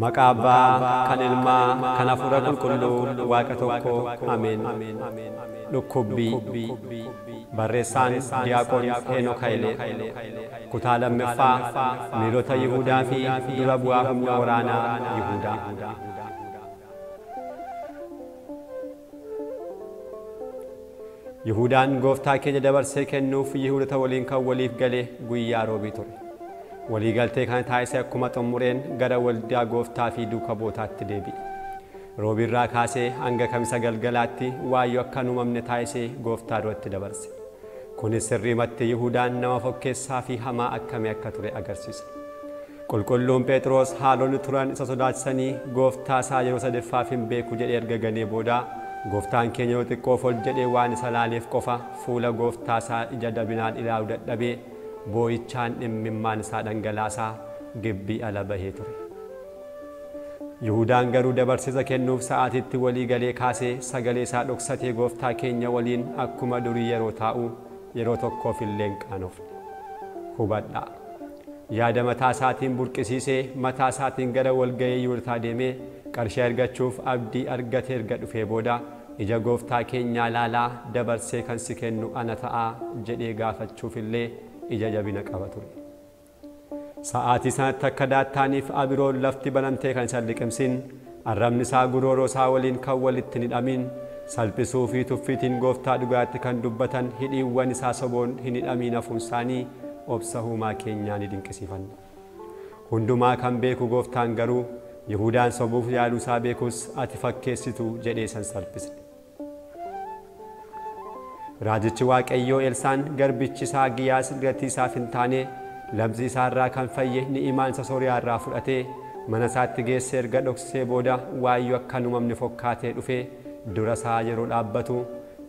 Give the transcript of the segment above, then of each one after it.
Maqaa Abbaa, kan Ilmaa, kan Hafuura Qulqulluu, Waaqa tokko. Ameen. Dhukkubbii. Barreessaan Diyaaqoon Heenok Hayilee. Kutaa lammaffaa Miilota Yihuudaa fi dura bu'aa humna waraanaa Yihuudaa. Yihuudaan Gooftaa keenya dabarsee kennuuf Yihuudota waliin kan waliif galee guyyaa roobii ture. Walii galtee kana taasisee akkuma xumureen gara waldaa Gooftaa fi duuka bootaatti deebi'e. Roobiirraa kaasee hanga kamisa galgalaatti waayyoo akka hin uumamne taasisee Gooftaa duratti dabarse. Kunis sirriimatti Yihuudaan nama fokkeessaa fi hamaa akkamii akka ture agarsiisa. Qulqulluun Phexros haalonni turan isa sodaachisanii Gooftaa isaa yeroo sadaffaaf hin beeku jedhee erga ganee booda Gooftaan keenya yoo xiqqoof ol jedhee waan isa laaleef qofa fuula Gooftaa isaa ija dabinaan ilaaluu dadhabee boo'ichaan dhimmimmaan isaa dhangalaasaa gibbii ala bahee ture. Yihuudaan garuu dabarsiisa kennuuf sa'aatitti walii galee kaasee sagalee isaa dhoksatee Gooftaa keenya waliin akkuma durii yeroo taa'u yeroo tokkoof illee hin qaanofne. Hubadhaa. Yaada mataa isaatiin burqisiisee mataa isaatiin gara walga'ii Yihuudotaa deemee qarshii argachuuf abdii argatee erga dhufee booda ija Gooftaa keenyaa laalaa dabarsee kan si kennu ana ta'aa jedhee gaafachuuf illee ija jabina qaba ture. Sa'aatii sanatti akka daattaaniif abiroon lafti banamtee kan isa liqimsin arrabni isaa gurooroo isaa waliin kan walitti hin hidhamin salphisuu fi tuffiitiin Gooftaa dhugaatti kan dubbatan hidhiiwwan isaa soboon hin hidhamin hafuun isaanii obsa Uumaa keenyaa ni dinqisiifanna. Hundumaa kan beeku Gooftaan garuu Yihuudaan sobuuf yaaluu isaa beekus ati fakkeessitu jedhee san salphisne. Raajichi Waaqayyoo Elsaan garbichi isaa Giyaas gatii isaaf hin taane labsii isaarraa kan fayye ni'imaan isa Sooriyaarraa fudhatee mana isaatti geessee erga dhoksee booda waayyoo akka hin uumamne fokkaatee dhufee dura isaa yeroo dhaabbatu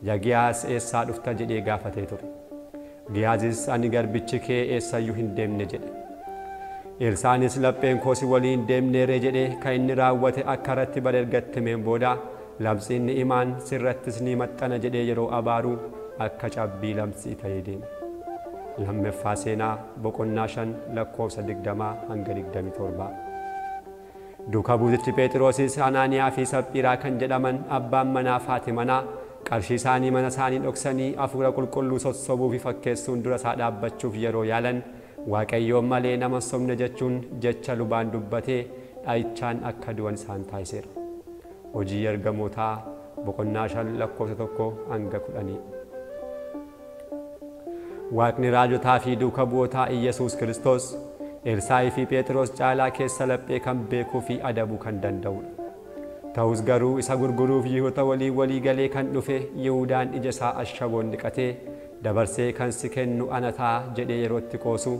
yaa Giyaas eessaa dhufta jedhee gaafatee ture. Giyaazis ani garbichi kee eessayyuu hin deemne jedhe. Elsaanis lapheen koo si waliin deemneeree jedhee kan inni raawwate akka irratti bara ergatti himeen booda labsiin ni'imaan sirrattis ni maxxana jedhee yeroo abaaru akka cabbii labsii ta'ee deeme. Lammaffaa Seenaa boqonnaa 5 lakkoofsa 20 hanga 27. Duuka buutichi Phexrosis Anaaniyaa fi Saphiiraa kan jedhaman abbaan manaa fi manaa qarshii isaanii mana isaanii dhoksanii hafuura qulqulluu sossobuu fi fakkeessuun dura isaa dhaabbachuuf yeroo yaalan Waaqayyoon malee nama sobne jechuun jecha lubaan dubbatee dhaayichaan akka du'an isaan taasiseera. Hojii ergamootaa boqonnaa 5 lakkoofsa 1 hanga 10. Waaqni raajotaa fi duuka bu'ootaa Iyesuus Kiristoos Elsaa'ii fi Phexros caalaa keessa laphee kan beekuu fi adabuu kan danda'udha. Ta'us garuu isa gurguruuf Yihuudoota walii galee kan dhufe Yihuudaan ija isaa ashaboon dhiqatee dabarsee kan si kennu ana ta'a jedhee yerootti qoosu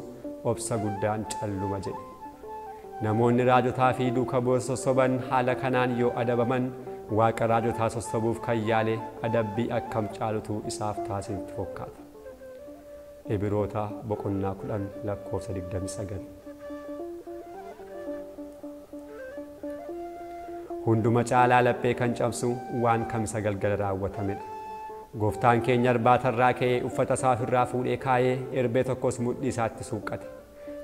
obsa guddaan calluma jedhe. Namoonni raajotaa fi duuka bu'oota sossoban haala kanaan yoo adabaman Waaqa raajotaa sossobuuf kan yaale adabbii akkam caalutu isaaf taasifti fakkaata. Ibroota boqonnaa 10 lakkoofsa 29. Hunduma caalaa laphee kan cabsu waan kamisa galgala raawwatamedha. Gooftaan keenya irbaatarraa ka'ee uffata isaa ofirraa fuudhee kaayee erbee tokkos mudhii isaatti suuqqate.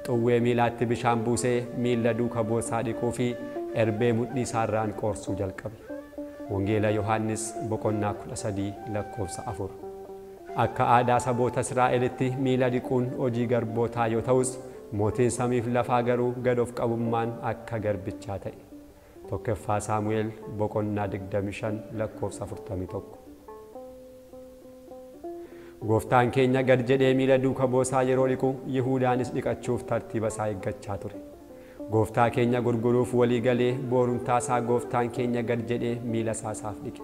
Xuwwee miilaatti bishaan buusee miilla duuka bu'ootaa dhiquu fi erbee mudhii isaarraan qoorsuu jalqabe. Wangeela Yohaannis boqonnaa 13 lakkoofsa 4. Akka aadaa saboota Israa'elitti miila dhiquun hojii garbootaa yoo ta'us mootiin samiif lafaa garuu gad of qabummaan akka garbichaa ta'e. Tokkoffaa Saamu'eel boqonnaa 25 lakkoofsa 41. Gooftaan keenya gad jedhee miila duuka bu'ootaa yeroo dhiqu Yihuudaanis dhiqachuuf tartiiba isaa eeggachaa ture. Gooftaa keenya gurguruuf walii galee boorumtaa isaa Gooftaan keenya gad jedhee miila isaaf dhiqe.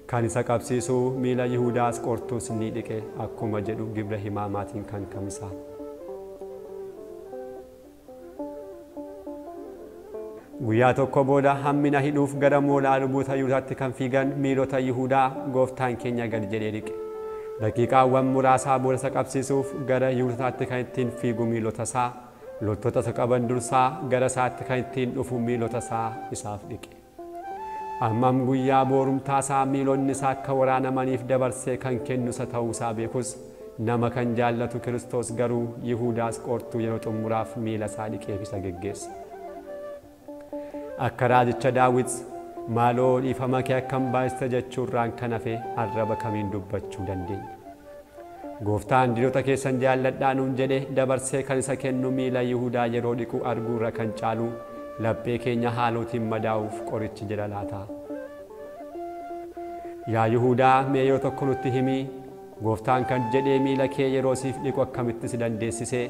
Kan isa qabsiisuu miila Yihuudaas qortuus ni dhiqe akkuma jedhu gibra himaamaatiin kan kamisaa. Guyyaa tokko booda hammina hidhuuf gara moolaa luboota Yihuudaatti kan fiigan miilota Yihuudaa Gooftaan keenya gad jedhee dhiqe. Daqiiqaawwan muraasaa booda isa qabsiisuuf gara Yihuudootaatti kan ittiin fiigu miilota isaa, loltoota isa qaban dursaa gara isaatti kan ittiin dhufu miilota isaa isaaf dhiqe. Ammam guyyaa boorumtaa isaa miilonni isaa akka waraanamaniif dabarsee kan kennu isa ta'uu isaa beekus nama kan jaallatu Kiristoos garuu Yihuudaas qortuu yeroo xumuraaf miila isaa dhiqeef isa geggeesse. akka raajicha Daawit maaloo dhiifama kee akkam baay'iste jechuurraan kan hafe arraba kamiin dubbachuu dandeenya. Gooftaan diinota keessan jaalladhaa nuun jedhe dabarsee kan isa kennu miila Yihuudaa yeroo dhiqu arguurra kan caalu laphee keenya haalootiin madaa'uuf qorichi jira laata. Yaa Yihuudaa mee yoo tokko nutti himi Gooftaan kan jedhee miila kee yeroo siif dhiqu akkamitti si dandeessise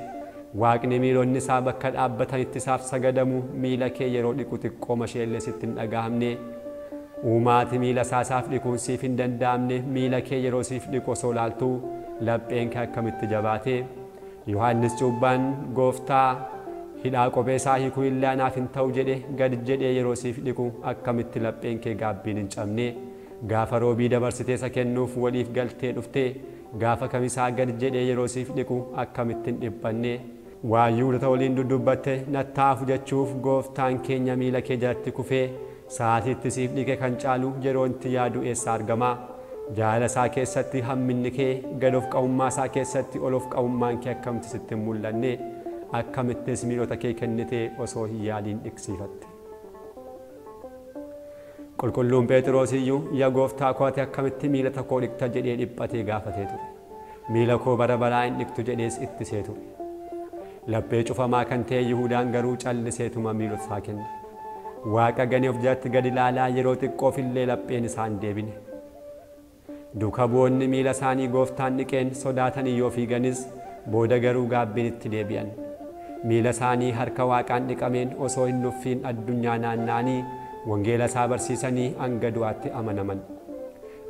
Waaqni miilonni isaa bakka dhaabbatanitti isaaf sagadamu miila kee yeroo dhiqu xiqqooma isheellee sitti hin dhagahamne uumaati miila isaaf dhiquun siif hin danda'amne miila kee yeroo siif dhiqu osoo laaltuu lapheen kee akkamitti jabaate. Yohaannis cuubbaan Gooftaa hidhaa kophee isaa hiikuu illee anaaf hin ta'u jedhe gad jedhee yeroo siif dhiqu akkamitti lapheen kee gaabbiin hin cabne. Gaafa roobii dabarsitee isa kennuuf waliif galtee dhufte gaafa kamisaa gad jedhee yeroo siif dhiqu akkamitti hin dhiphanne. Waa Yihuudoota waliin dudubbatte nattaafu jechuuf Gooftaan keenya miila kee jalatti kufee sa'aatiitti siif dhiqe kan caalu yeroo itti yaadu eessa argama. Jaalala isaa keessatti hamminni kee gad of qabummaa isaa keessatti ol of qabummaan kee akkamitti sitti hin mul'anne akkamittis miilota kee kennitee osoo hin yaaliin dhiqsiifatte. Qulqulluun Phexros iyyuu yaa Gooftaa koo ati akkamitti miilota koo dhiqta jedhee dhiphatee gaafatee ture. Miila koo bara baraa hin dhiqtu jedhees ittisee ture. Laphee cufamaa kan ta'e Yihuudaan garuu calliseetuma miilota isaa kenne. Waaqa ganee of jalatti gad ilaalaa yeroo xiqqoof illee lapheen isaa hin deebine. Duuka bu'oonni miila isaanii Gooftaan dhiqeen sodaatanii yoo fiiganis booda garuu gaabbiin itti deebi'an. Miila isaanii harka Waaqaan dhiqameen osoo hin nuffiin addunyaa naanna'anii wangeela isaa barsiisanii hanga du'aatti amanaman.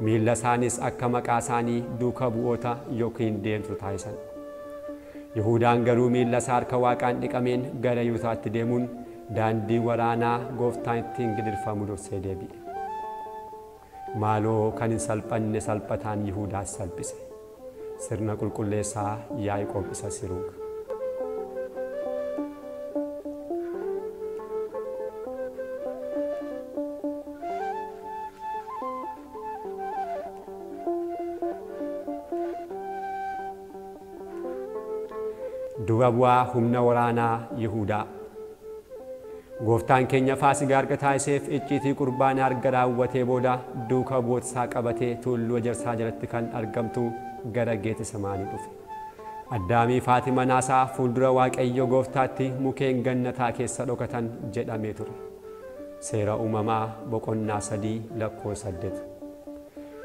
Miila isaanis akka maqaa isaanii duuka bu'oota yookiin deemtu taasisan. Yihuudaan garuu miila isaa harka Waaqaan dhiqameen gara Yihuudaatti deemuun daandii waraanaa Gooftaan ittiin gidirfamu dursee deebi'e. Maaloo kan hin salphanne salphataan Yihuudaas salphise. Sirna qulqulleessaa Yaaqoob isa siruuga. Dura bu'aa humna waraanaa Yihuudaa. Gooftaan keenya Faasigaa erga taasiseef icciitii qurbaanaa erga raawwatee booda duuka bu'oota isaa qabatee tulluu ejersaa jalatti kan argamtu gara Geetesemaanii dhufe. Addaamii fi manaasaa fuuldura Waaqayyo Gooftaatti mukeen gannataa keessa dhokatan jedhamee ture. Seera uumamaa boqonnaa 3:8.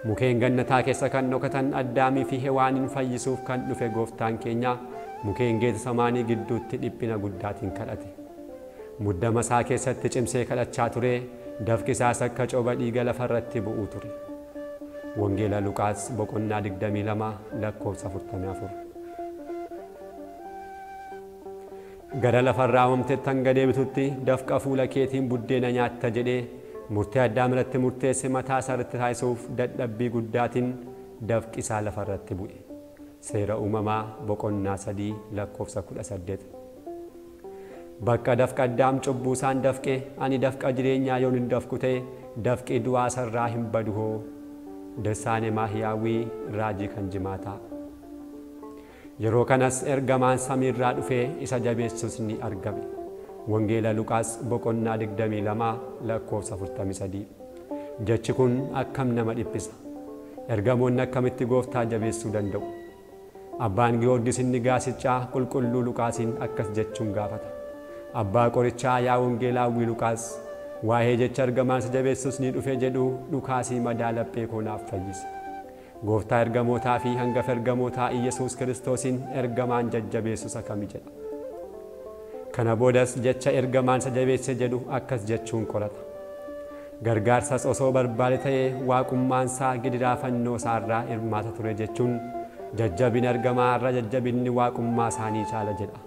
Mukeen gannataa keessa kan dhokatan Addaamii fi Hewaanin fayyisuuf kan dhufe Gooftaan keenya mukeen Geetesemaanii gidduutti dhiphina guddaatiin kadhate. Muddama isaa keessatti cimsee kadhachaa ture dafqi isaas akka coba dhiiga lafarratti bu'uu ture. Wangeela Luqaas boqonnaa 22:44. Gara lafarraa uumamtetti hanga deebitutti dafqa fuula keetiin buddeena nyaatta jedhee murtee Addaam irratti murteesse mataa isaa irratti taasisuuf dadhabbii guddaatiin dafqi isaa lafarratti bu'e. Seera uumamaa boqonnaa 3:18. Bakka dafqa Addaam cubbuu isaan dafqe ani dafqa jireenyaa yoon hin dafqu ta'e dafqi du'aa sarraa hin badu hoo. Dirsaane Maahiyaawwii raajii kan jimaataa. Yeroo kanas ergamaan samiirraa dhufee isa jabeessus ni argame. Wangeela Luqaas boqonnaa 22:43. Jechi kun akkam nama dhiphisa. Ergamoonni akkamitti Gooftaa jabeessuu danda'u? Abbaan Giyoorgis inni gaasichaa qulqulluu Luqaasiin akkas jechuun gaafata. Abbaa qorichaa yaa Wangeelaawwii Luqaas waa'ee jecha ergamaan isa jabeessus ni dhufe jedhu Luqaasii madaa laphee koo naaf fayyise. Gooftaa ergamootaa fi hangafa ergamootaa Iyesuus Kiristoosiin ergamaan jajjabeessus akkami jedha. Kana boodas jecha ergamaan isa jabeesse jedhu akkas jechuun qorata. Gargaarsas osoo barbaade ta'ee waaqummaan isaa gidiraa fannoo isaarraa hirmaata ture jechuun jajjabina ergamaa irra jajjabinni waaqummaa isaanii caala jedha.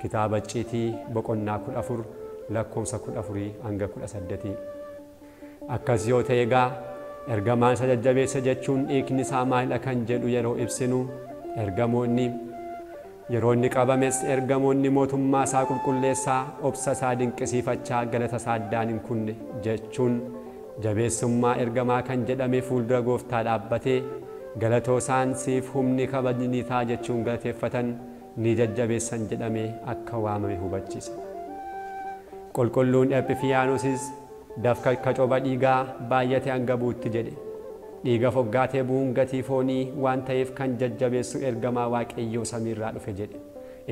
Kitaaba Icciitii boqonnaa 14:14-18. Akkas yoo ta'e egaa ergamaan isa jajjabeesse jechuun dhiigni isaa maalidha kan jedhu yeroo ibsinu ergamoonni yeroo inni qabames ergamoonni mootummaa isaa qulqulleessaa obsa isaa dinqisiifachaa galata isaa addaan hin kunne jechuun jabeessummaa ergamaa kan jedhame fuuldura Gooftaa dhaabbatee galatoo isaan siif humni kabajni ta'a jechuun galateeffatan ni jajjabeessan jedhamee akka waamame hubachiisa. Qulqulluun Ephifiyaanosis dafka kacoba dhiigaa baay'ate hanga buutti jedhe. Dhiiga foggaatee bu'uun gatii foonii waan ta'eef kan jajjabeessu ergamaa Waaqayyoo samiirraa dhufe jedhe.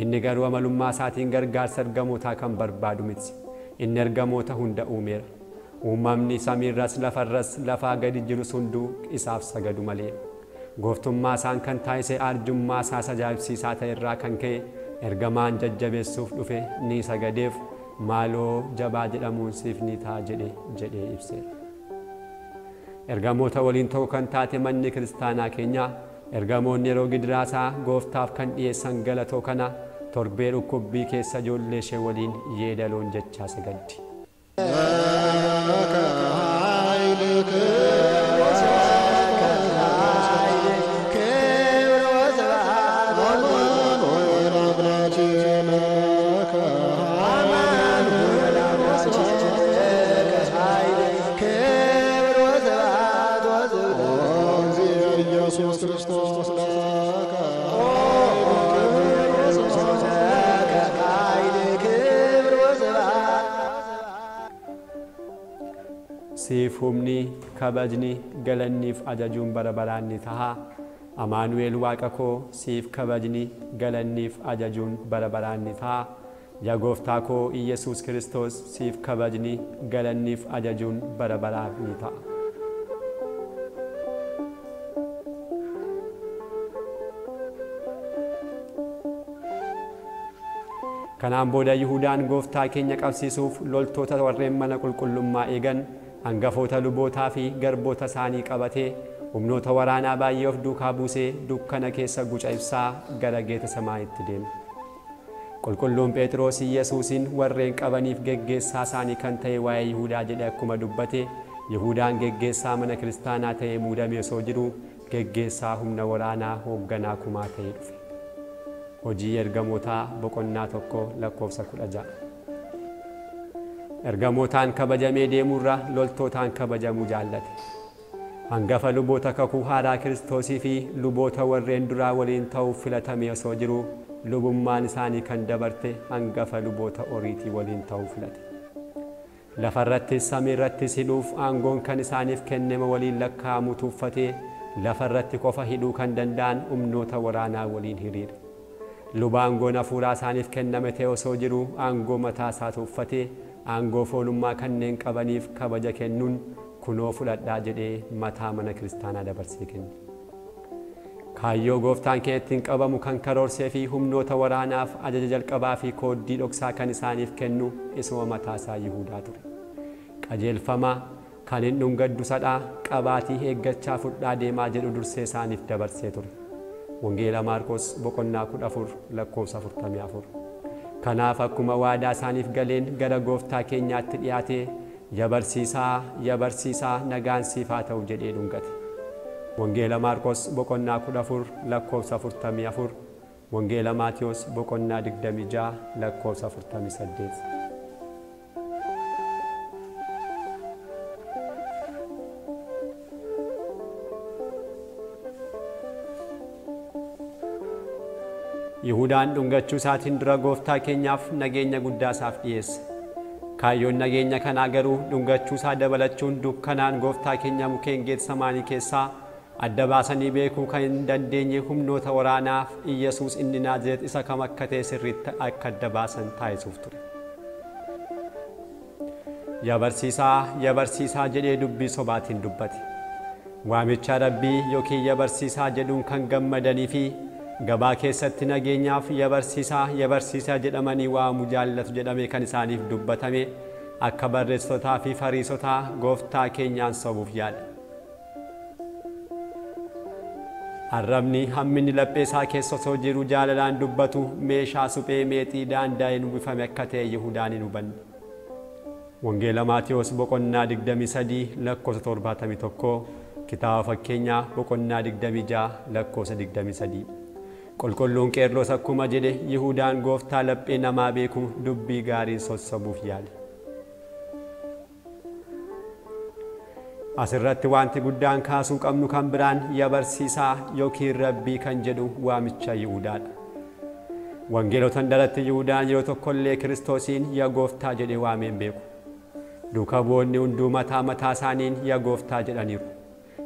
Inni garuu amalummaa isaatiin gargaarsa ergamootaa kan barbaadu miti. Inni ergamoota hunda uumeera. Uumamni samiirras lafarras lafaa gadi jirus hunduu isaaf sagadu malee. Gooftummaa isaan kan taasise arjummaa isaa ajaa'ibsiisaa ta'e irraa kan ka'e ergamaan jajjabeessuuf dhufe ni sagadeef maaloo jabaa jedhamuun siif ni ta'a jedhee ibseera. Ergamoota waliin ta'uu kan taate manni kiristaanaa keenyaa ergamoonni yeroo gidiraasaa Gooftaaf kan dhiyeessan galatoo kana torbee dhukkubbii keessa ijoollee ishee waliin yeedaloon jechaa sagaddi. Siif humni kabajni galanniif ajajuun bara baraan ni ta'a. Amaanu'eel Waaqa koo siif kabajni galanniif ajajuun bara baraan ni ta'a. Yaa Gooftaa koo Iyesuus Kiristoos siif kabajni galanniif ajajuun bara baraan ni ta'a. Kanaan booda Yihuudaan Gooftaa keenya qabsiisuuf loltoota warreen mana qulqullummaa eegan hangafoota lubootaa fi garboota isaanii qabatee humnoota waraanaa baay'ee of duukaa buusee dukkana keessa guca ibsaa gara geeta samaa'itti deeme. Qulqulluun Phexros Yesuusin warreen qabaniif geggeessaa isaanii kan ta'e waa'ee Yihuudaa jedhe akkuma dubbate Yihuudaan geggeessaa mana kiristaanaa ta'ee muudamee osoo jiru geggeessaa humna waraanaa hoogganaa kumaa ta'ee dhufe. Hojii ergamootaa boqonnaa 1:16. Ergamootaan kabajamee deemurra loltootaan kabajamuu jaallate. Hangafa luboota kakuu haaraa Kiristoosii fi luboota warreen duraa waliin ta'uuf filatamee osoo jiru lubummaan isaanii kan dabarte hangafa luboota oriitii waliin ta'uu filate. Lafarrattis samiirrattis hidhuuf aangoon kan isaaniif kenname waliin lakkaa'amu tuuffatee lafarratti qofa hidhuu kan danda'an humnoota waraanaa waliin hiriire. Luba aangoon hafuuraa isaaniif kenname ta'e osoo jiru aangoo mataa isaa tuuffatee aangoo foonummaa kanneen qabaniif kabaja kennuun kunoo fudhadhaa jedhee mataa mana kiristaanaa dabarsee kenne. Kaayyoo Gooftaan kee ittiin qabamu kan karoorsee fi humnoota waraanaaf ajaja jalqabaa fi kooddii dhoksaa kan isaaniif kennu isuma mataa isaa Yihuudaa ture. Qajeelfama kan hin dhungaddu sadhaa qabaatii eeggachaa fudhaa deemaa jedhu dursee isaaniif dabarsee ture. Wangeela Maarqos boqonnaa 14:44. Kanaaf akkuma waadaa isaaniif galeen gara Gooftaa keenyaatti dhiyaatee yaa barsiisaa nagaan siif haa ta'u jedhee dhungate. Wangeela Maarqos boqonnaa 14:44. Wangeela Maatiyos boqonnaa 26:48. Yihuudaan dhungachuu isaatiin dura Gooftaa keenyaaf nageenya guddaa isaaf dhiyeesse. Kaayyoon nageenya kanaa garuu dhungachuu isaa dabalachuun dukkanaan Gooftaa keenya mukkeen Geetsemaanii keessaa adda baasanii beekuu kan hin dandeenye humnoota waraanaaf Iyesuus inni Naazreet isa kam akka ta'e sirriitti akka adda baasan taasisuuf ture. Yaa barsiisaa jedhee dubbii sobaatiin dubbate. Waamicha Rabbii yookiin yaa barsiisaa jedhuun kan gammadanii fi gabaa keessatti nageenyaaf yaa barsiisaa jedhamanii waamu jaallatu jedhamee kan isaaniif dubbatame akka barreessotaa fi fariisotaa Gooftaa keenyaan sobuuf yaada. Arrabni hamminni lapheesaa keessa osoo jiru jaalalaan dubbatu meeshaa suphee meexii daanda'een uwwifame akka ta'e Yihuudaan hin hubanne. Wangeela Maatiyos boqonnaa 23:71, kitaaba fakkeenyaa boqonnaa 26:23. Qulqulluun Qeerlos akkuma jedhe Yihuudaan Gooftaa laphee namaa beeku dubbii gaariin sossobuuf yaale. Asirratti wanti guddaan kaasuu qabnu kan biraan yaa barsiisaa yookiin Rabbii kan jedhu waamicha Yihuudaadha. Wangeelotaan daratti Yihuudaan yeroo tokkollee Kiristoosiin yaa Gooftaa jedhee waamee hin beeku. Duuka bu'oonni hunduu mataa isaaniin yaa Gooftaa jedhaniiru.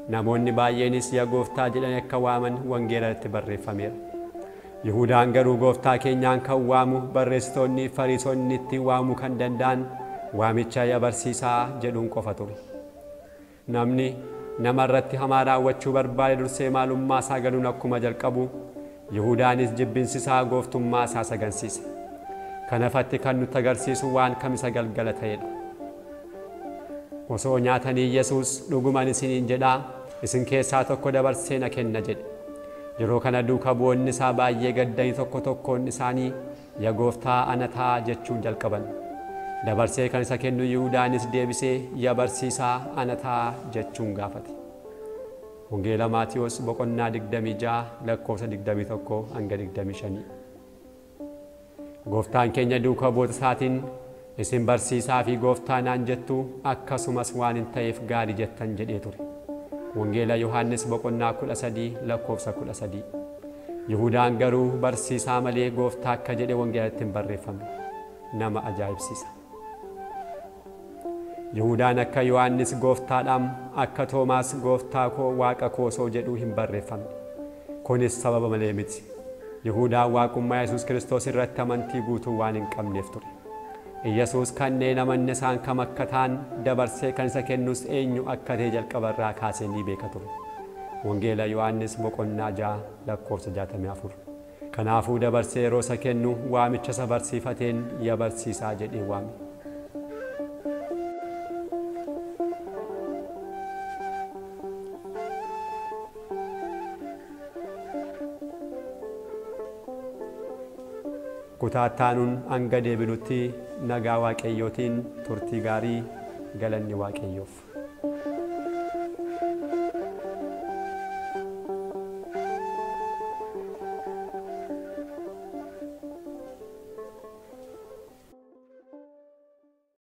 Namoonni baay'eenis yaa Gooftaa jedhanii akka waaman wangeelatti barreeffameera. Yihuudaan garuu Gooftaa keenyaan kan waamu barreessitoonni Fariisonni itti waamuu kan danda'an waamicha yaa barsiisaa jedhuun qofa ture. Namni nama irratti hamaa raawwachuu barbaade dursee maalummaa isaa galuun akkuma jalqabu Yihuudaanis jibbinsi isaa gooftummaa isaa sagansiise. Kanafatti kan nutti agarsiisu waan kamisa galgala ta'edha. Osoo nyaatanii Yesuus dhuguman isiniin jedhaa isin keessaa tokko dabarsee na kenna jedhe. Yeroo kana duuka bu'oonni isaa baay'ee gaddanii tokkoon isaanii yaa Gooftaa ana ta'a jechuun jalqaban. Dabarsee kan isa kennu Yihuudaanis deebisee yaa barsiisaa ana ta'a jechuun gaafate. Wangeela Maatiyos boqonnaa 26 lakkoofsa 21 hanga 25. Gooftaan keenya duuka bu'oota isaatiin isin barsiisaa fi Gooftaa naan jettu akkasumas waan hin ta'eef gaarii jettan jedhee ture. Wangeela Yohaannis boqonnaa 13 lakkoofsa 13. Yihuudaan garuu barsiisaa malee Gooftaa akka jedhe wangeelatti hin barreeffamne. Nama ajaa'ibsiisa. Yihuudaan akka Yohaannis Gooftaadhaam akka Toomaas Gooftaa koo Waaqa koo osoo jedhuu hin barreeffamne. Kunis sababa malee miti. Yihuudaan waaqummaa Yesuus Kiristoos irratti amantii guutuu waan hin qabneef ture. Yesuus kanneen amanne isaan kam akka ta'an dabarsee kan isa kennus eenyu akka ta'e jalqabarraa kaasee ni beeka ture. Wangeela Yohaannis boqonnaa 6 lakkoofsa 64. Kanaafuu dabarsee yeroo isa kennu waamicha isa barsiifateen yaa barsiisaa jedhee waame. Kutaa taanuun hanga deebinutti nagaa Waaqayyootiin turtii gaarii galanni Waaqayyoof.